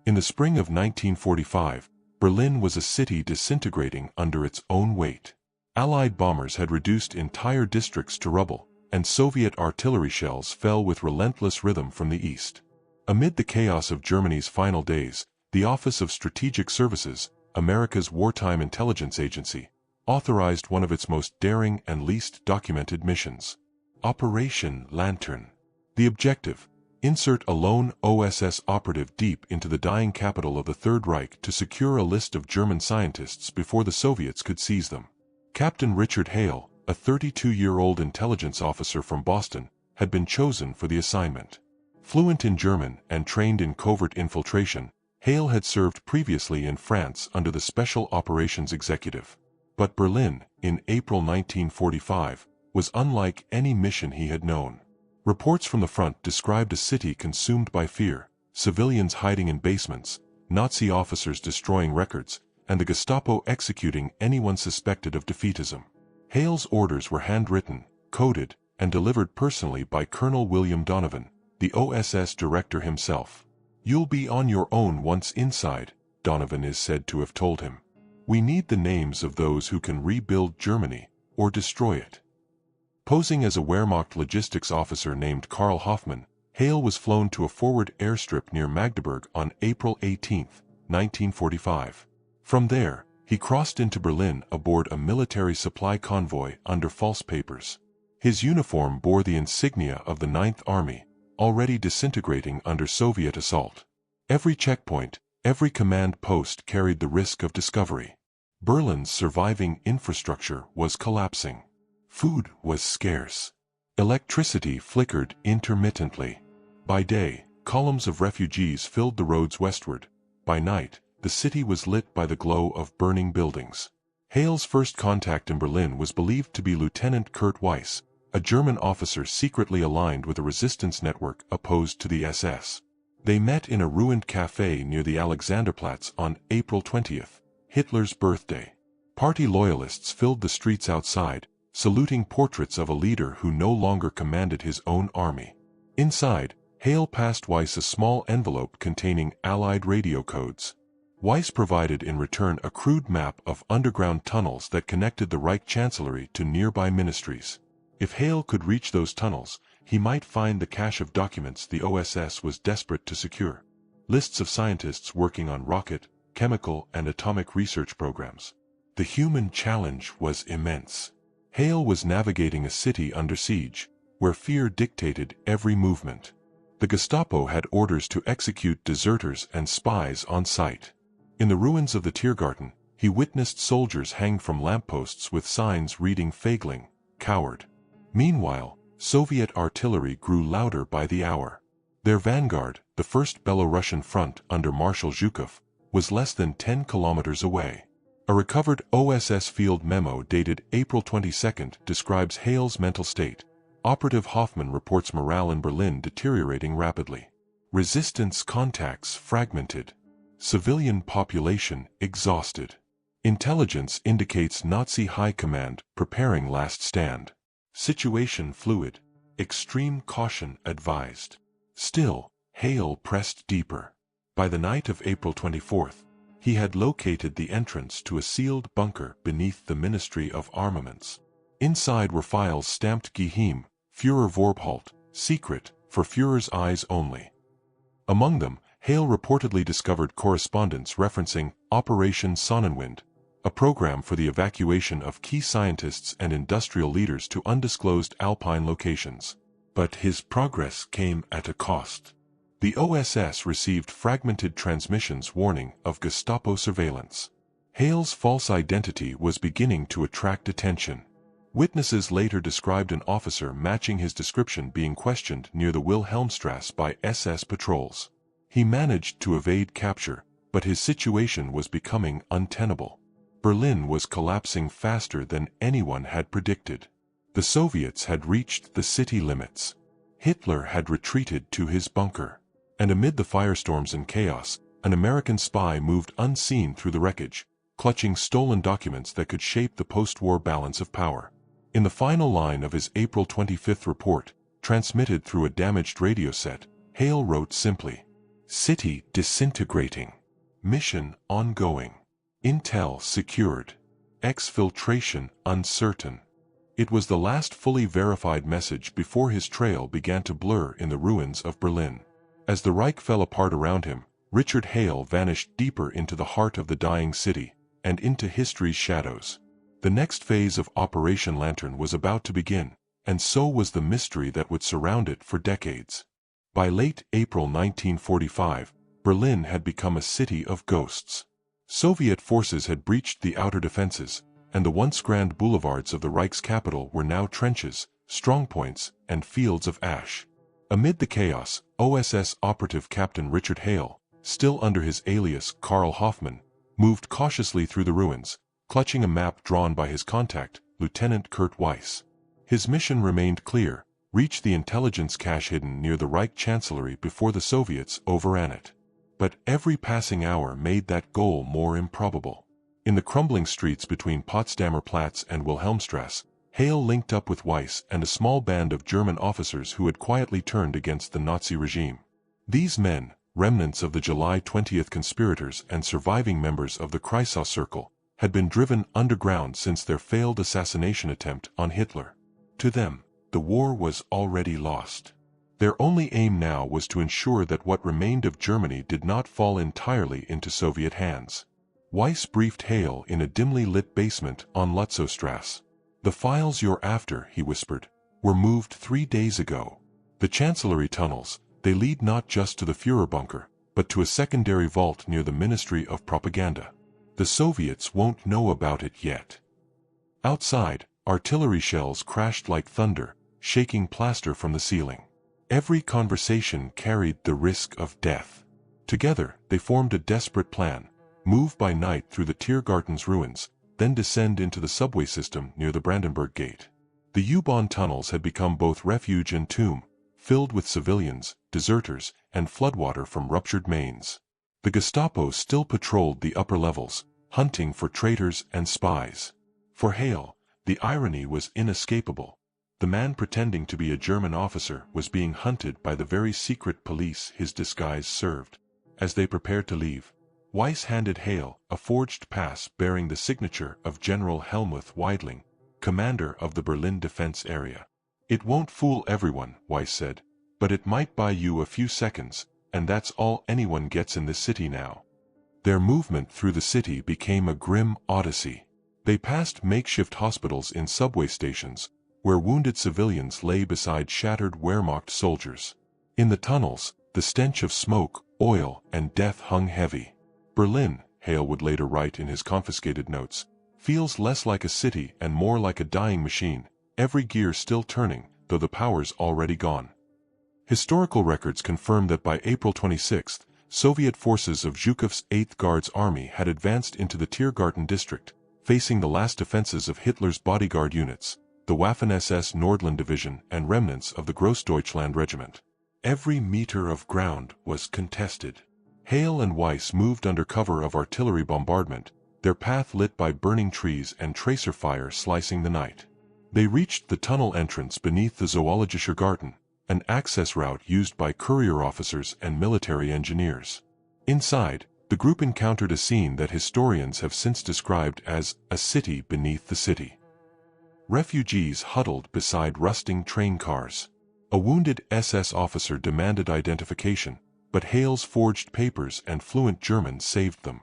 In the spring of 1945, Berlin was a city disintegrating under its own weight. Allied bombers had reduced entire districts to rubble, and Soviet artillery shells fell with relentless rhythm from the east. Amid the chaos of Germany's final days, the Office of Strategic Services, America's wartime intelligence agency, authorized one of its most daring and least documented missions. Operation Lantern. The objective: insert a lone OSS operative deep into the dying capital of the Third Reich to secure a list of German scientists before the Soviets could seize them. Captain Richard Hale, a 32-year-old intelligence officer from Boston, had been chosen for the assignment. Fluent in German and trained in covert infiltration, Hale had served previously in France under the Special Operations Executive. But Berlin, in April 1945, was unlike any mission he had known. Reports from the front described a city consumed by fear, civilians hiding in basements, Nazi officers destroying records, and the Gestapo executing anyone suspected of defeatism. Hale's orders were handwritten, coded, and delivered personally by Colonel William Donovan, the OSS director himself. "You'll be on your own once inside," Donovan is said to have told him. "We need the names of those who can rebuild Germany, or destroy it." Posing as a Wehrmacht logistics officer named Karl Hoffmann, Hale was flown to a forward airstrip near Magdeburg on April 18, 1945. From there, he crossed into Berlin aboard a military supply convoy under false papers. His uniform bore the insignia of the Ninth Army, already disintegrating under Soviet assault. Every checkpoint, every command post carried the risk of discovery. Berlin's surviving infrastructure was collapsing. Food was scarce. Electricity flickered intermittently. By day, columns of refugees filled the roads westward. By night, the city was lit by the glow of burning buildings. Hale's first contact in Berlin was believed to be Lieutenant Kurt Weiss, a German officer secretly aligned with a resistance network opposed to the SS. They met in a ruined café near the Alexanderplatz on April 20th, Hitler's birthday. Party loyalists filled the streets outside, saluting portraits of a leader who no longer commanded his own army. Inside, Hale passed Weiss a small envelope containing Allied radio codes. Weiss provided in return a crude map of underground tunnels that connected the Reich Chancellery to nearby ministries. If Hale could reach those tunnels, he might find the cache of documents the OSS was desperate to secure. Lists of scientists working on rocket, chemical, and atomic research programs. The human challenge was immense. Hale was navigating a city under siege, where fear dictated every movement. The Gestapo had orders to execute deserters and spies on sight. In the ruins of the Tiergarten, he witnessed soldiers hanged from lampposts with signs reading Feigling, coward. Meanwhile, Soviet artillery grew louder by the hour. Their vanguard, the 1st Belarusian Front under Marshal Zhukov, was less than 10 kilometers away. A recovered OSS field memo dated April 22 describes Hale's mental state. Operative Hoffmann reports morale in Berlin deteriorating rapidly. Resistance contacts fragmented. Civilian population exhausted. Intelligence indicates Nazi high command preparing last stand. Situation fluid. Extreme caution advised. Still, Hale pressed deeper. By the night of April 24, he had located the entrance to a sealed bunker beneath the Ministry of Armaments. Inside were files stamped Geheim, Führer Vorbehalt, secret, for Führer's eyes only. Among them, Hale reportedly discovered correspondence referencing Operation Sonnenwind, a program for the evacuation of key scientists and industrial leaders to undisclosed Alpine locations. But his progress came at a cost. The OSS received fragmented transmissions warning of Gestapo surveillance. Hale's false identity was beginning to attract attention. Witnesses later described an officer matching his description being questioned near the Wilhelmstrasse by SS patrols. He managed to evade capture, but his situation was becoming untenable. Berlin was collapsing faster than anyone had predicted. The Soviets had reached the city limits. Hitler had retreated to his bunker. And amid the firestorms and chaos, an American spy moved unseen through the wreckage, clutching stolen documents that could shape the post-war balance of power. In the final line of his April 25 report, transmitted through a damaged radio set, Hale wrote simply, City disintegrating. Mission ongoing. Intel secured. Exfiltration uncertain. It was the last fully verified message before his trail began to blur in the ruins of Berlin. As the Reich fell apart around him, Richard Hale vanished deeper into the heart of the dying city, and into history's shadows. The next phase of Operation Lantern was about to begin, and so was the mystery that would surround it for decades. By late April 1945, Berlin had become a city of ghosts. Soviet forces had breached the outer defenses, and the once grand boulevards of the Reich's capital were now trenches, strongpoints, and fields of ash. Amid the chaos, OSS operative Captain Richard Hale, still under his alias Karl Hoffmann, moved cautiously through the ruins, clutching a map drawn by his contact, Lieutenant Kurt Weiss. His mission remained clear: reach the intelligence cache hidden near the Reich Chancellery before the Soviets overran it. But every passing hour made that goal more improbable. In the crumbling streets between Potsdamer Platz and Wilhelmstrasse, Hale linked up with Weiss and a small band of German officers who had quietly turned against the Nazi regime. These men, remnants of the July 20th conspirators and surviving members of the Kreisau Circle, had been driven underground since their failed assassination attempt on Hitler. To them, the war was already lost. Their only aim now was to ensure that what remained of Germany did not fall entirely into Soviet hands. Weiss briefed Hale in a dimly lit basement on Lutzowstrasse. "The files you're after," he whispered, "were moved 3 days ago. The Chancellery tunnels, they lead not just to the Führer bunker, but to a secondary vault near the Ministry of Propaganda. The Soviets won't know about it yet." Outside, artillery shells crashed like thunder, shaking plaster from the ceiling. Every conversation carried the risk of death. Together, they formed a desperate plan: move by night through the Tiergarten's ruins, then descend into the subway system near the Brandenburg Gate. The U-Bahn tunnels had become both refuge and tomb, filled with civilians, deserters, and floodwater from ruptured mains. The Gestapo still patrolled the upper levels, hunting for traitors and spies. For Hale, the irony was inescapable. The man pretending to be a German officer was being hunted by the very secret police his disguise served. As they prepared to leave, Weiss handed Hale a forged pass bearing the signature of General Helmuth Weidling, commander of the Berlin defense area. "It won't fool everyone," Weiss said, "but it might buy you a few seconds, and that's all anyone gets in this city now." Their movement through the city became a grim odyssey. They passed makeshift hospitals in subway stations, where wounded civilians lay beside shattered Wehrmacht soldiers. In the tunnels, the stench of smoke, oil, and death hung heavy. "Berlin," Hale would later write in his confiscated notes, "feels less like a city and more like a dying machine, every gear still turning, though the power's already gone." Historical records confirm that by April 26, Soviet forces of Zhukov's 8th Guards Army had advanced into the Tiergarten district, facing the last defenses of Hitler's bodyguard units, the Waffen-SS Nordland Division and remnants of the Grossdeutschland Regiment. Every meter of ground was contested. Hale and Weiss moved under cover of artillery bombardment, their path lit by burning trees and tracer fire slicing the night. They reached the tunnel entrance beneath the Zoologischer Garten, an access route used by courier officers and military engineers. Inside, the group encountered a scene that historians have since described as a city beneath the city. Refugees huddled beside rusting train cars. A wounded SS officer demanded identification, but Hale's forged papers and fluent German saved them.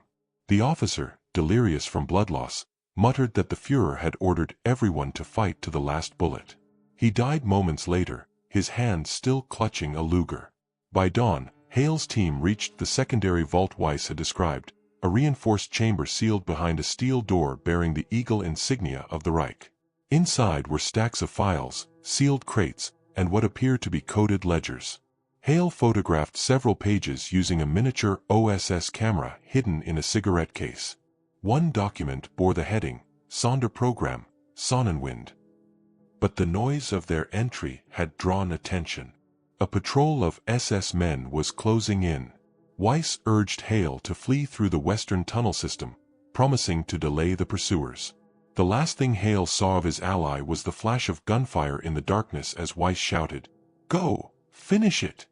The officer, delirious from blood loss, muttered that the Führer had ordered everyone to fight to the last bullet. He died moments later, his hand still clutching a Luger. By dawn, Hale's team reached the secondary vault Weiss had described, a reinforced chamber sealed behind a steel door bearing the eagle insignia of the Reich. Inside were stacks of files, sealed crates, and what appeared to be coded ledgers. Hale photographed several pages using a miniature OSS camera hidden in a cigarette case. One document bore the heading, Sonderprogramm, Sonnenwind. But the noise of their entry had drawn attention. A patrol of SS men was closing in. Weiss urged Hale to flee through the western tunnel system, promising to delay the pursuers. The last thing Hale saw of his ally was the flash of gunfire in the darkness as Weiss shouted, "Go! Finish it!"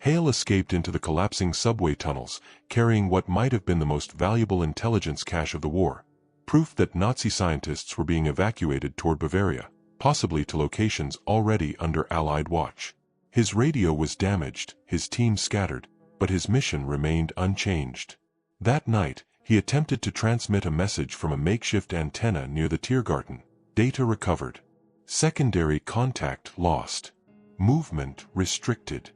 Hale escaped into the collapsing subway tunnels, carrying what might have been the most valuable intelligence cache of the war, proof that Nazi scientists were being evacuated toward Bavaria, possibly to locations already under Allied watch. His radio was damaged, his team scattered, but his mission remained unchanged. That night, he attempted to transmit a message from a makeshift antenna near the Tiergarten. Data recovered. Secondary contact lost. Movement restricted.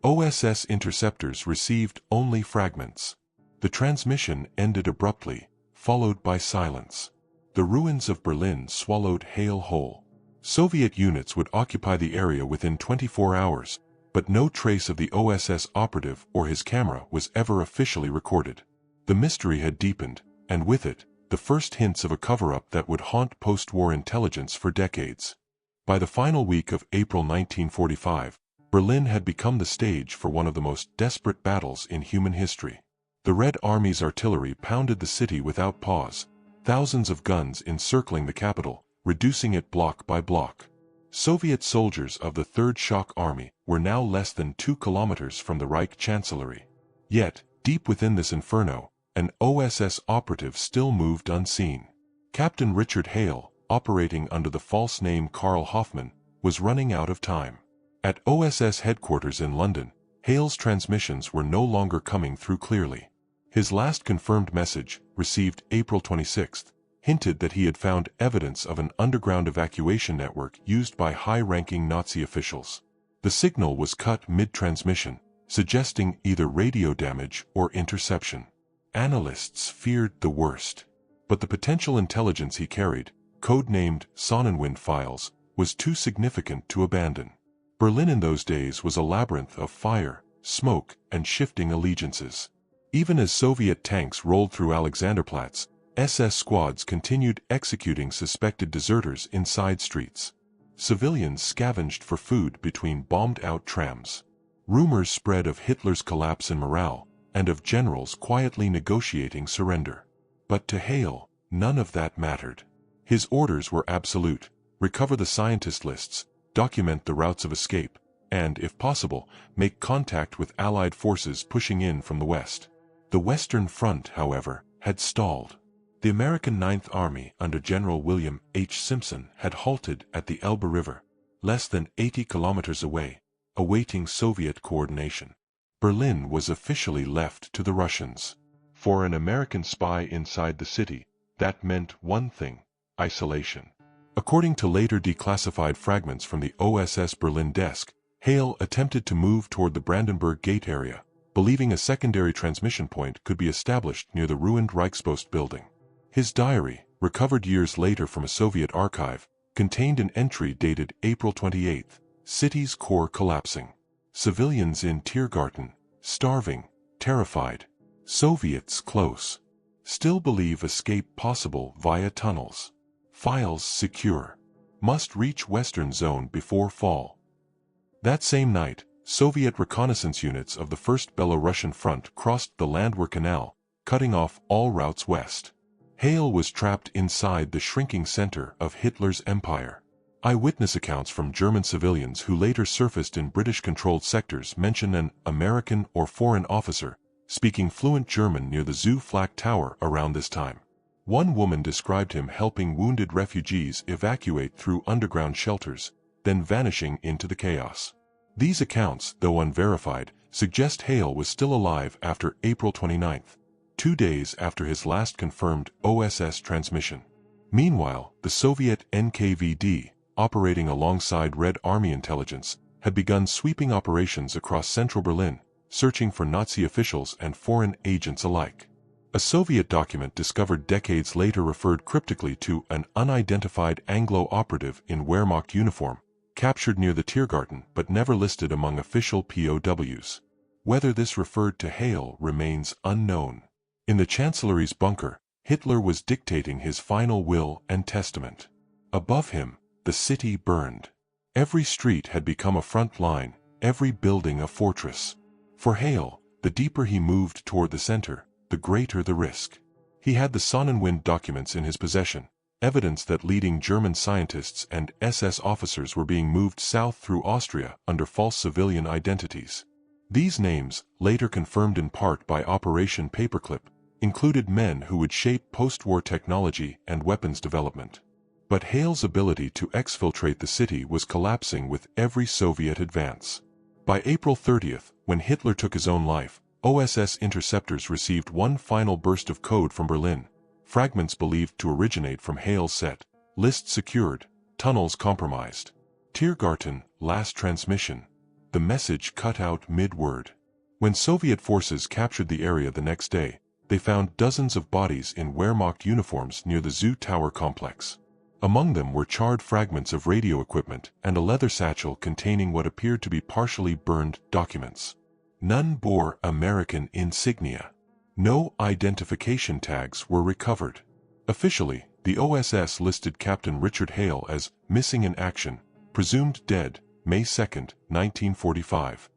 OSS interceptors received only fragments. The transmission ended abruptly, followed by silence. The ruins of Berlin swallowed Hale whole. Soviet units would occupy the area within 24 hours, but no trace of the OSS operative or his camera was ever officially recorded. The mystery had deepened, and with it, the first hints of a cover-up that would haunt post-war intelligence for decades. By the final week of April 1945, Berlin had become the stage for one of the most desperate battles in human history. The Red Army's artillery pounded the city without pause, thousands of guns encircling the capital, reducing it block by block. Soviet soldiers of the Third Shock Army were now less than 2 kilometers from the Reich Chancellery. Yet, deep within this inferno, an OSS operative still moved unseen. Captain Richard Hale, operating under the false name Karl Hoffmann, was running out of time. At OSS headquarters in London, Hale's transmissions were no longer coming through clearly. His last confirmed message, received April 26, hinted that he had found evidence of an underground evacuation network used by high-ranking Nazi officials. The signal was cut mid-transmission, suggesting either radio damage or interception. Analysts feared the worst. But the potential intelligence he carried, codenamed Sonnenwind files, was too significant to abandon. Berlin in those days was a labyrinth of fire, smoke, and shifting allegiances. Even as Soviet tanks rolled through Alexanderplatz, SS squads continued executing suspected deserters in side streets. Civilians scavenged for food between bombed-out trams. Rumors spread of Hitler's collapse in morale, and of generals quietly negotiating surrender. But to Hale, none of that mattered. His orders were absolute: recover the scientist lists, document the routes of escape, and, if possible, make contact with Allied forces pushing in from the west. The Western Front, however, had stalled. The American Ninth Army under General William H. Simpson had halted at the Elbe River, less than 80 kilometers away, awaiting Soviet coordination. Berlin was officially left to the Russians. For an American spy inside the city, that meant one thing: isolation. According to later declassified fragments from the OSS Berlin desk, Hale attempted to move toward the Brandenburg Gate area, believing a secondary transmission point could be established near the ruined Reichspost building. His diary, recovered years later from a Soviet archive, contained an entry dated April 28, city's core collapsing. Civilians in Tiergarten, starving, terrified. Soviets close. Still believe escape possible via tunnels. Files secure. Must reach Western Zone before fall. That same night, Soviet reconnaissance units of the First Belarusian Front crossed the Landwehr Canal, cutting off all routes west. Hale was trapped inside the shrinking center of Hitler's empire. Eyewitness accounts from German civilians who later surfaced in British-controlled sectors mention an American or foreign officer speaking fluent German near the Zoo Flak Tower around this time. One woman described him helping wounded refugees evacuate through underground shelters, then vanishing into the chaos. These accounts, though unverified, suggest Hale was still alive after April 29, 2 days after his last confirmed OSS transmission. Meanwhile, the Soviet NKVD, operating alongside Red Army intelligence, had begun sweeping operations across central Berlin, searching for Nazi officials and foreign agents alike. A Soviet document discovered decades later referred cryptically to an unidentified Anglo operative in Wehrmacht uniform, captured near the Tiergarten but never listed among official POWs. Whether this referred to Hale remains unknown. In the Chancellery's bunker, Hitler was dictating his final will and testament. Above him, the city burned. Every street had become a front line, every building a fortress. For Hale, the deeper he moved toward the center, the greater the risk. He had the Sonnenwind documents in his possession, evidence that leading German scientists and SS officers were being moved south through Austria under false civilian identities. These names, later confirmed in part by Operation Paperclip, included men who would shape post-war technology and weapons development. But Hale's ability to exfiltrate the city was collapsing with every Soviet advance. By April 30th, when Hitler took his own life, OSS interceptors received one final burst of code from Berlin, fragments believed to originate from Hale's set, list secured, tunnels compromised. Tiergarten, last transmission. The message cut out mid-word. When Soviet forces captured the area the next day, they found dozens of bodies in Wehrmacht uniforms near the Zoo Tower complex. Among them were charred fragments of radio equipment and a leather satchel containing what appeared to be partially burned documents. None bore American insignia. No identification tags were recovered. Officially, the OSS listed Captain Richard Hale as missing in action, presumed dead, May 2, 1945.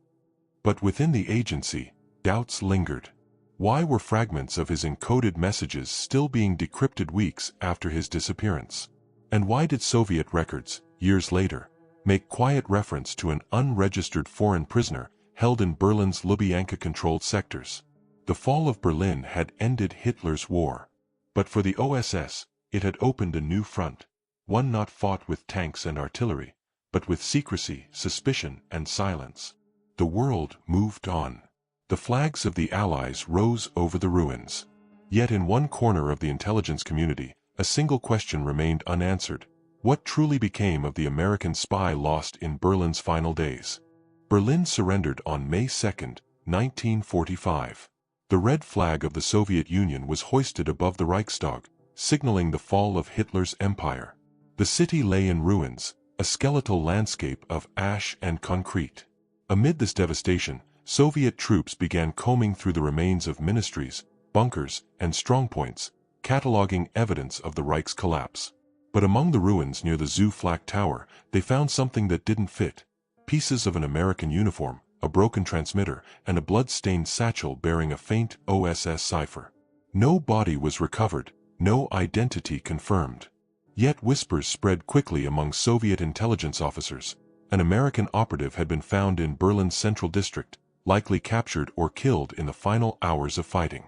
But within the agency, doubts lingered. Why were fragments of his encoded messages still being decrypted weeks after his disappearance? And why did Soviet records, years later, make quiet reference to an unregistered foreign prisoner held in Berlin's Lubyanka-controlled sectors? The fall of Berlin had ended Hitler's war. But for the OSS, it had opened a new front, one not fought with tanks and artillery, but with secrecy, suspicion, and silence. The world moved on. The flags of the Allies rose over the ruins. Yet in one corner of the intelligence community, a single question remained unanswered. What truly became of the American spy lost in Berlin's final days? Berlin surrendered on May 2, 1945. The red flag of the Soviet Union was hoisted above the Reichstag, signaling the fall of Hitler's empire. The city lay in ruins, a skeletal landscape of ash and concrete. Amid this devastation, Soviet troops began combing through the remains of ministries, bunkers, and strongpoints, cataloging evidence of the Reich's collapse. But among the ruins near the Zoo Flak Tower, they found something that didn't fit. Pieces of an American uniform, a broken transmitter, and a blood-stained satchel bearing a faint OSS cipher. No body was recovered, no identity confirmed. Yet whispers spread quickly among Soviet intelligence officers. An American operative had been found in Berlin's central district, likely captured or killed in the final hours of fighting.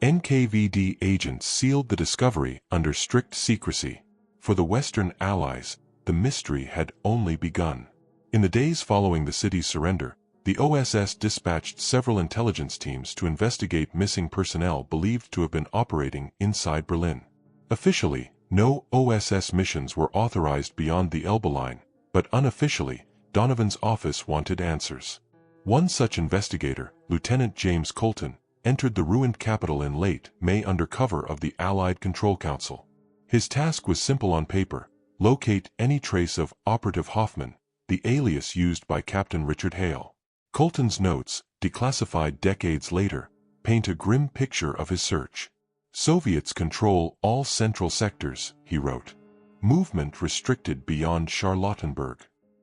NKVD agents sealed the discovery under strict secrecy. For the Western Allies, the mystery had only begun. In the days following the city's surrender, the OSS dispatched several intelligence teams to investigate missing personnel believed to have been operating inside Berlin. Officially, no OSS missions were authorized beyond the Elbe line, but unofficially, Donovan's office wanted answers. One such investigator, Lieutenant James Colton, entered the ruined capital in late May under cover of the Allied Control Council. His task was simple on paper: locate any trace of Operative Hoffman, the alias used by Captain Richard Hale. Colton's notes, declassified decades later, paint a grim picture of his search. Soviets control all central sectors, he wrote. Movement restricted beyond Charlottenburg.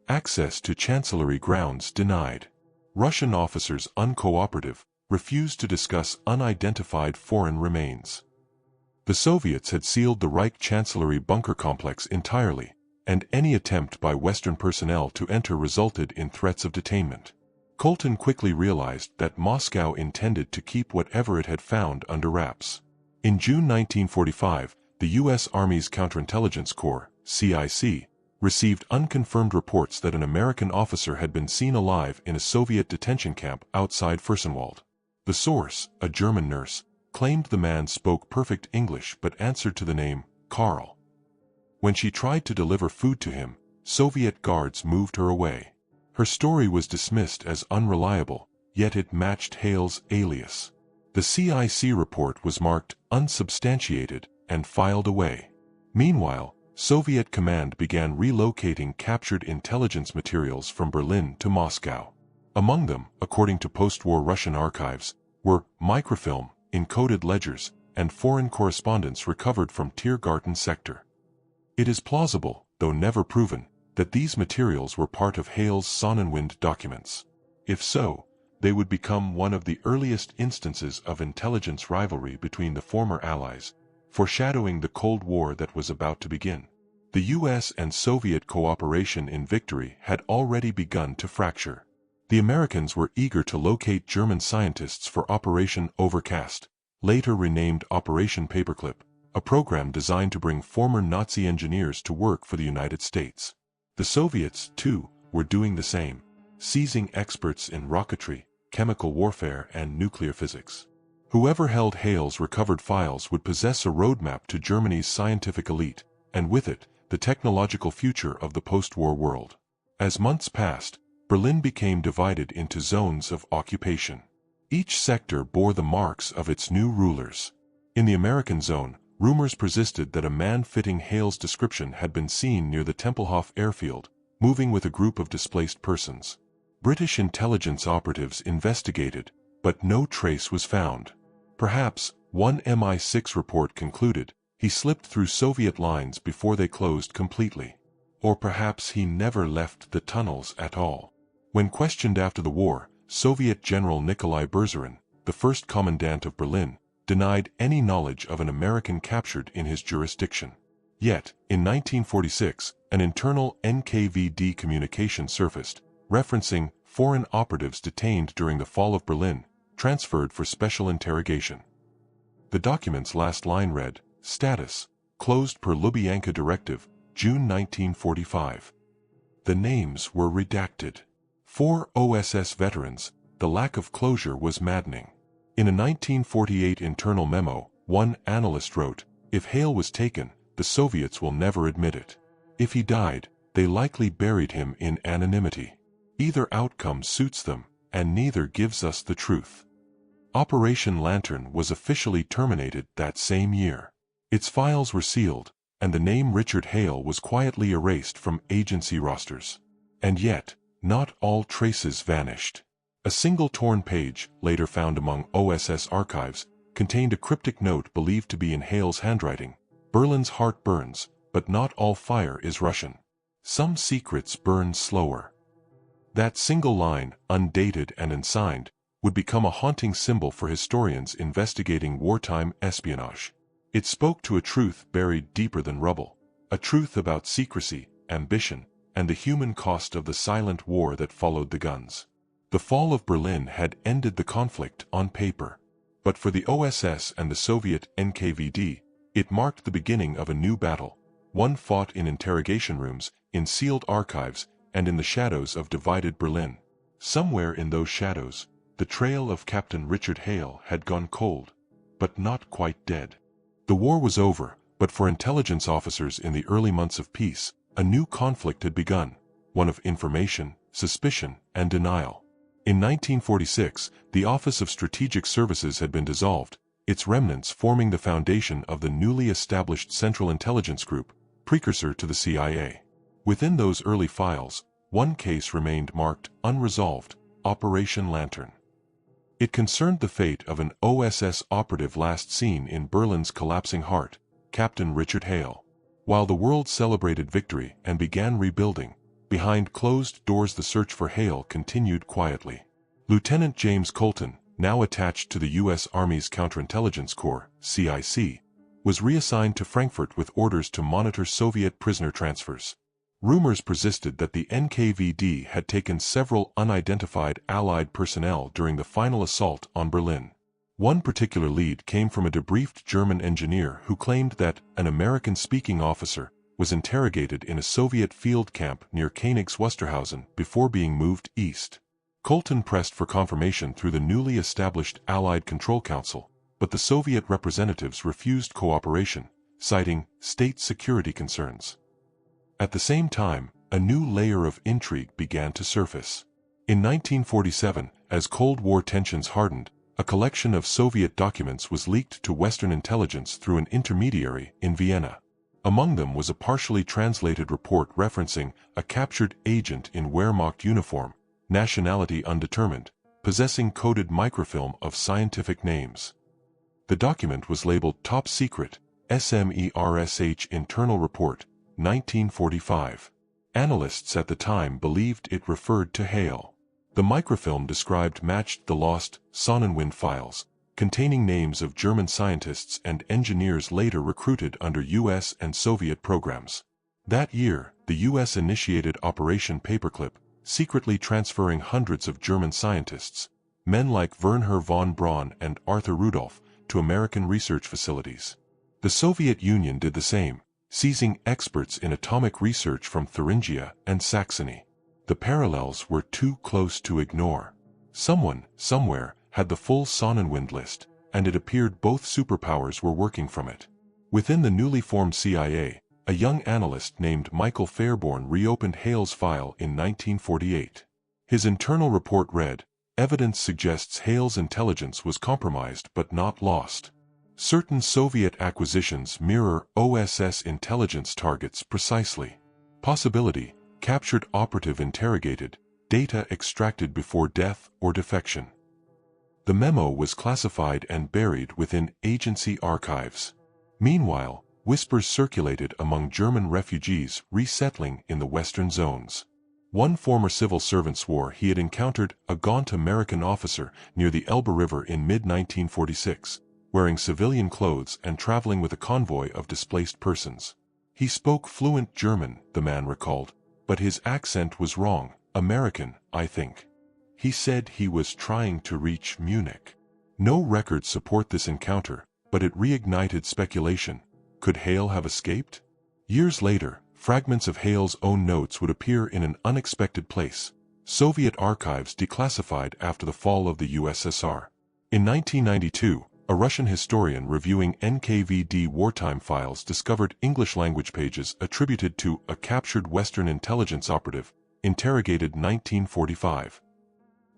Access to Chancellery grounds denied. Russian officers uncooperative, refused to discuss unidentified foreign remains. The Soviets had sealed the Reich Chancellery bunker complex entirely, and any attempt by Western personnel to enter resulted in threats of detainment. Colton quickly realized that Moscow intended to keep whatever it had found under wraps. In June 1945, the U.S. Army's Counterintelligence Corps, CIC, received unconfirmed reports that an American officer had been seen alive in a Soviet detention camp outside Fürstenwald. The source, a German nurse, claimed the man spoke perfect English but answered to the name Karl. When she tried to deliver food to him, Soviet guards moved her away. Her story was dismissed as unreliable, yet it matched Hale's alias. The CIC report was marked unsubstantiated and filed away. Meanwhile, Soviet command began relocating captured intelligence materials from Berlin to Moscow. Among them, according to post-war Russian archives, were microfilm, encoded ledgers, and foreign correspondence recovered from Tiergarten sector. It is plausible, though never proven, that these materials were part of Hale's Sonnenwind documents. If so, they would become one of the earliest instances of intelligence rivalry between the former Allies, foreshadowing the Cold War that was about to begin. The US and Soviet cooperation in victory had already begun to fracture. The Americans were eager to locate German scientists for Operation Overcast, later renamed Operation Paperclip, a program designed to bring former Nazi engineers to work for the United States. The Soviets, too, were doing the same, seizing experts in rocketry, chemical warfare, and nuclear physics. Whoever held Hale's recovered files would possess a roadmap to Germany's scientific elite, and with it, the technological future of the post-war world. As months passed, Berlin became divided into zones of occupation. Each sector bore the marks of its new rulers. In the American zone, rumors persisted that a man fitting Hale's description had been seen near the Tempelhof airfield, moving with a group of displaced persons. British intelligence operatives investigated, but no trace was found. Perhaps, one MI6 report concluded, he slipped through Soviet lines before they closed completely. Or perhaps he never left the tunnels at all. When questioned after the war, Soviet General Nikolai Berzarin, the first commandant of Berlin, denied any knowledge of an American captured in his jurisdiction. Yet, in 1946, an internal NKVD communication surfaced, referencing foreign operatives detained during the fall of Berlin, transferred for special interrogation. The document's last line read, "Status, closed per Lubyanka Directive, June 1945. The names were redacted. 4 OSS veterans, the lack of closure was maddening. In a 1948 internal memo, one analyst wrote, "If Hale was taken, the Soviets will never admit it. If he died, they likely buried him in anonymity. Either outcome suits them, and neither gives us the truth." Operation Lantern was officially terminated that same year. Its files were sealed, and the name Richard Hale was quietly erased from agency rosters. And yet, not all traces vanished. A single torn page, later found among OSS archives, contained a cryptic note believed to be in Hale's handwriting. "Berlin's heart burns, but not all fire is Russian. Some secrets burn slower." That single line, undated and unsigned, would become a haunting symbol for historians investigating wartime espionage. It spoke to a truth buried deeper than rubble, a truth about secrecy, ambition, and the human cost of the silent war that followed the guns. The fall of Berlin had ended the conflict on paper. But for the OSS and the Soviet NKVD, it marked the beginning of a new battle, one fought in interrogation rooms, in sealed archives, and in the shadows of divided Berlin. Somewhere in those shadows, the trail of Captain Richard Hale had gone cold, but not quite dead. The war was over, but for intelligence officers in the early months of peace, a new conflict had begun, one of information, suspicion, and denial. In 1946, the Office of Strategic Services had been dissolved, its remnants forming the foundation of the newly established Central Intelligence Group, precursor to the CIA. Within those early files, one case remained marked unresolved, Operation Lantern. It concerned the fate of an OSS operative last seen in Berlin's collapsing heart, Captain Richard Hale. While the world celebrated victory and began rebuilding, behind closed doors the search for Hale continued quietly. Lieutenant James Colton, now attached to the U.S. Army's Counterintelligence Corps, CIC, was reassigned to Frankfurt with orders to monitor Soviet prisoner transfers. Rumors persisted that the NKVD had taken several unidentified Allied personnel during the final assault on Berlin. One particular lead came from a debriefed German engineer who claimed that an American-speaking officer was interrogated in a Soviet field camp near Königs-Wusterhausen before being moved east. Colton pressed for confirmation through the newly established Allied Control Council, but the Soviet representatives refused cooperation, citing state security concerns. At the same time, a new layer of intrigue began to surface. In 1947, as Cold War tensions hardened, a collection of Soviet documents was leaked to Western intelligence through an intermediary in Vienna. Among them was a partially translated report referencing a captured agent in Wehrmacht uniform, nationality undetermined, possessing coded microfilm of scientific names. The document was labeled Top Secret, SMERSH Internal Report, 1945. Analysts at the time believed it referred to Hale. The microfilm described matched the lost Sonnenwind files, containing names of German scientists and engineers later recruited under U.S. and Soviet programs. That year, the U.S. initiated Operation Paperclip, secretly transferring hundreds of German scientists, men like Wernher von Braun and Arthur Rudolph, to American research facilities. The Soviet Union did the same, seizing experts in atomic research from Thuringia and Saxony. The parallels were too close to ignore. Someone, somewhere, had the full Sonnenwind list, and it appeared both superpowers were working from it. Within the newly formed CIA, a young analyst named Michael Fairborn reopened Hale's file in 1948. His internal report read, "Evidence suggests Hale's intelligence was compromised but not lost. Certain Soviet acquisitions mirror OSS intelligence targets precisely. Possibility, captured operative interrogated, data extracted before death or defection." The memo was classified and buried within agency archives. Meanwhile, whispers circulated among German refugees resettling in the western zones. One former civil servant swore he had encountered a gaunt American officer near the Elbe River in mid-1946, wearing civilian clothes and traveling with a convoy of displaced persons. He spoke fluent German, the man recalled, but his accent was wrong, American, I think. He said he was trying to reach Munich. No records support this encounter, but it reignited speculation. Could Hale have escaped? Years later, fragments of Hale's own notes would appear in an unexpected place: Soviet archives declassified after the fall of the USSR. In 1992, a Russian historian reviewing NKVD wartime files discovered English-language pages attributed to a captured Western intelligence operative, interrogated 1945.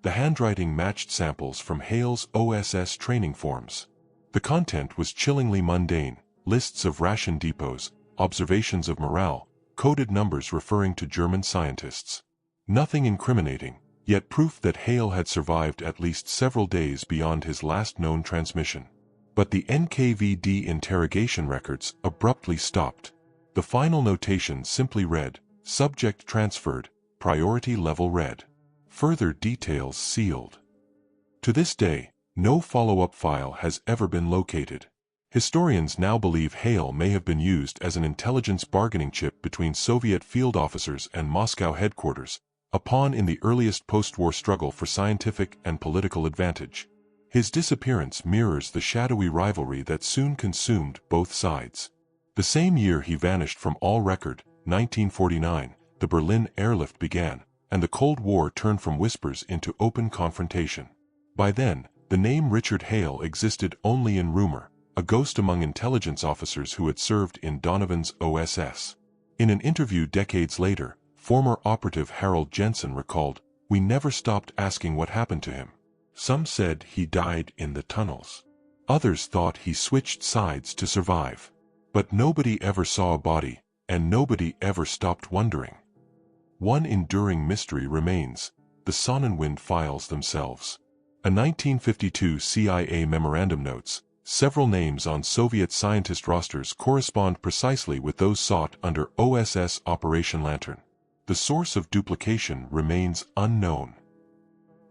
The handwriting matched samples from Hale's OSS training forms. The content was chillingly mundane: lists of ration depots, observations of morale, coded numbers referring to German scientists. Nothing incriminating, yet proof that Hale had survived at least several days beyond his last known transmission. But the NKVD interrogation records abruptly stopped. The final notation simply read, "Subject transferred, priority level red. Further details sealed." To this day, no follow-up file has ever been located. Historians now believe Hale may have been used as an intelligence bargaining chip between Soviet field officers and Moscow headquarters, a pawn in the earliest post-war struggle for scientific and political advantage. His disappearance mirrors the shadowy rivalry that soon consumed both sides. The same year he vanished from all record, 1949, the Berlin airlift began, and the Cold War turned from whispers into open confrontation. By then, the name Richard Hale existed only in rumor, a ghost among intelligence officers who had served in Donovan's OSS. In an interview decades later, former operative Harold Jensen recalled, "We never stopped asking what happened to him. Some said he died in the tunnels. Others thought he switched sides to survive. But nobody ever saw a body, and nobody ever stopped wondering." One enduring mystery remains: the Sonnenwind files themselves. A 1952 CIA memorandum notes, several names on Soviet scientist rosters correspond precisely with those sought under OSS Operation Lantern. The source of duplication remains unknown.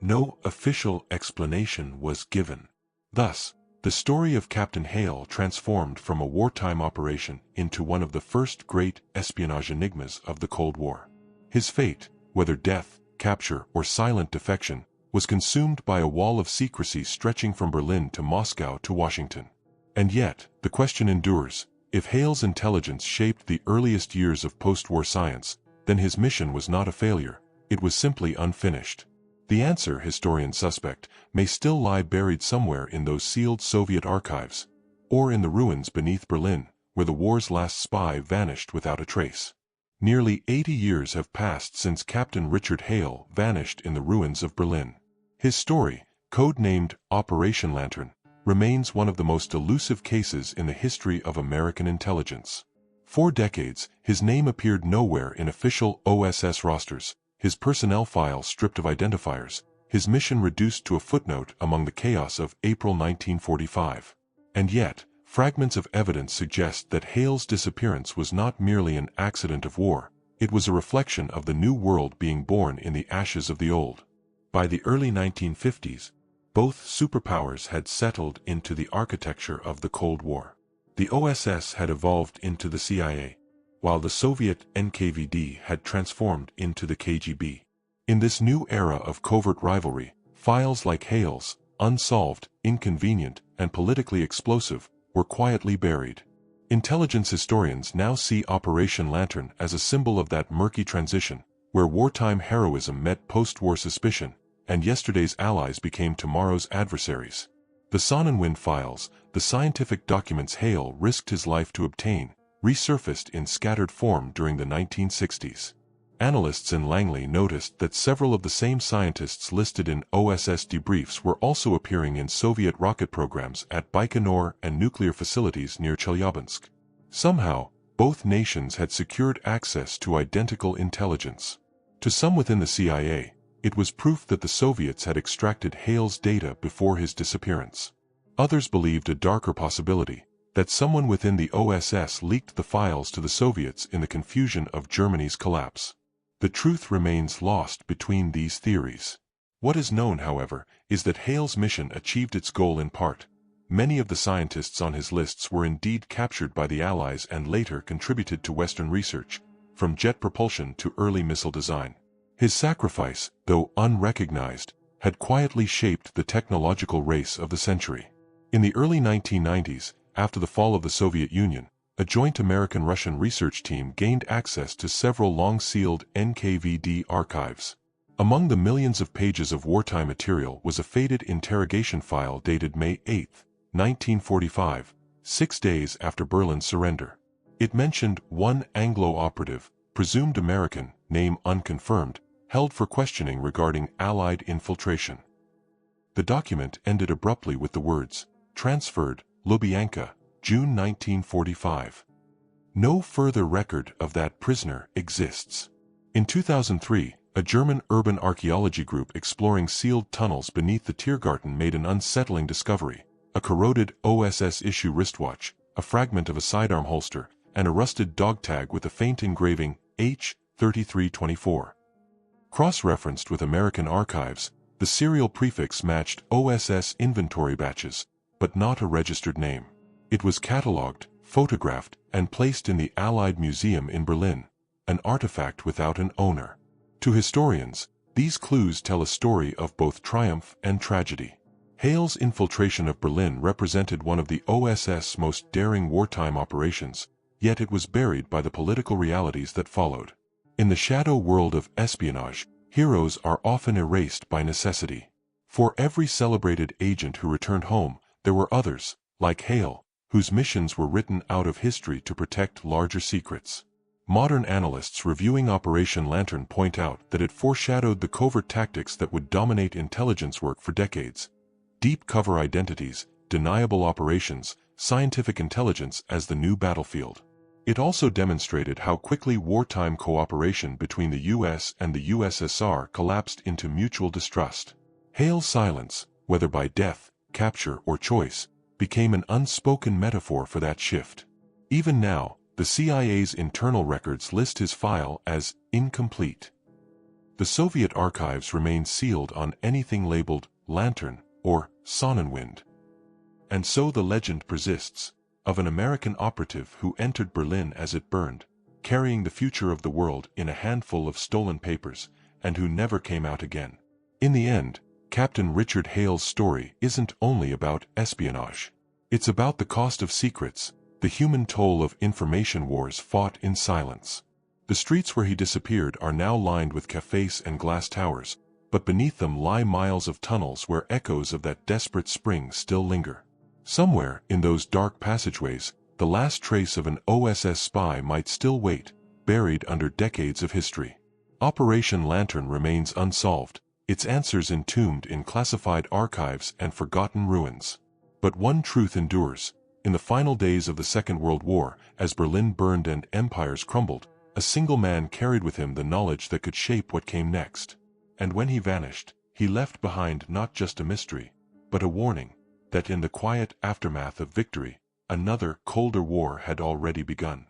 No official explanation was given. Thus, the story of Captain Hale transformed from a wartime operation into one of the first great espionage enigmas of the Cold War. His fate, whether death, capture, or silent defection, was consumed by a wall of secrecy stretching from Berlin to Moscow to Washington. And yet, the question endures: if Hale's intelligence shaped the earliest years of post-war science, then his mission was not a failure, it was simply unfinished. The answer, historians suspect, may still lie buried somewhere in those sealed Soviet archives, or in the ruins beneath Berlin, where the war's last spy vanished without a trace. Nearly 80 years have passed since Captain Richard Hale vanished in the ruins of Berlin. His story, code-named Operation Lantern, remains one of the most elusive cases in the history of American intelligence. For decades, his name appeared nowhere in official OSS rosters, his personnel file stripped of identifiers, his mission reduced to a footnote among the chaos of April 1945. And yet, fragments of evidence suggest that Hale's disappearance was not merely an accident of war, it was a reflection of the new world being born in the ashes of the old. By the early 1950s, both superpowers had settled into the architecture of the Cold War. The OSS had evolved into the CIA, while the Soviet NKVD had transformed into the KGB. In this new era of covert rivalry, files like Hale's, unsolved, inconvenient, and politically explosive, were quietly buried. Intelligence historians now see Operation Lantern as a symbol of that murky transition, where wartime heroism met post-war suspicion, and yesterday's allies became tomorrow's adversaries. The Sonnenwind files, the scientific documents Hale risked his life to obtain, resurfaced in scattered form during the 1960s. Analysts in Langley noticed that several of the same scientists listed in OSS debriefs were also appearing in Soviet rocket programs at Baikonur and nuclear facilities near Chelyabinsk. Somehow, both nations had secured access to identical intelligence. To some within the CIA, it was proof that the Soviets had extracted Hale's data before his disappearance. Others believed a darker possibility, that someone within the OSS leaked the files to the Soviets in the confusion of Germany's collapse. The truth remains lost between these theories. What is known, however, is that Hale's mission achieved its goal in part. Many of the scientists on his lists were indeed captured by the Allies and later contributed to Western research, from jet propulsion to early missile design. His sacrifice, though unrecognized, had quietly shaped the technological race of the century. In the early 1990s, after the fall of the Soviet Union, a joint American-Russian research team gained access to several long-sealed NKVD archives. Among the millions of pages of wartime material was a faded interrogation file dated May 8, 1945, 6 days after Berlin's surrender. It mentioned one Anglo operative, presumed American, name unconfirmed, held for questioning regarding Allied infiltration. The document ended abruptly with the words, "Transferred, Lubyanka, June 1945. No further record of that prisoner exists." In 2003, a German urban archaeology group exploring sealed tunnels beneath the Tiergarten made an unsettling discovery: a corroded OSS issue wristwatch, a fragment of a sidearm holster, and a rusted dog tag with a faint engraving, H3324. Cross-referenced with American archives, the serial prefix matched OSS inventory batches, but not a registered name. It was catalogued, photographed, and placed in the Allied Museum in Berlin, an artifact without an owner. To historians, these clues tell a story of both triumph and tragedy. Hale's infiltration of Berlin represented one of the OSS most daring wartime operations, yet it was buried by the political realities that followed. In the shadow world of espionage, heroes are often erased by necessity. For every celebrated agent who returned home, there were others, like Hale, whose missions were written out of history to protect larger secrets. Modern analysts reviewing Operation Lantern point out that it foreshadowed the covert tactics that would dominate intelligence work for decades: deep cover identities, deniable operations, scientific intelligence as the new battlefield. It also demonstrated how quickly wartime cooperation between the US and the USSR collapsed into mutual distrust. Hale's silence, whether by death, capture, or choice, became an unspoken metaphor for that shift. Even now, the CIA's internal records list his file as incomplete. The Soviet archives remain sealed on anything labeled Lantern or Sonnenwind. And so the legend persists, of an American operative who entered Berlin as it burned, carrying the future of the world in a handful of stolen papers, and who never came out again. In the end, Captain Richard Hale's story isn't only about espionage. It's about the cost of secrets, the human toll of information wars fought in silence. The streets where he disappeared are now lined with cafes and glass towers, but beneath them lie miles of tunnels where echoes of that desperate spring still linger. Somewhere in those dark passageways, the last trace of an OSS spy might still wait, buried under decades of history. Operation Lantern remains unsolved, its answers entombed in classified archives and forgotten ruins. But one truth endures: in the final days of the Second World War, as Berlin burned and empires crumbled, a single man carried with him the knowledge that could shape what came next. And when he vanished, he left behind not just a mystery, but a warning that in the quiet aftermath of victory, another, colder war had already begun.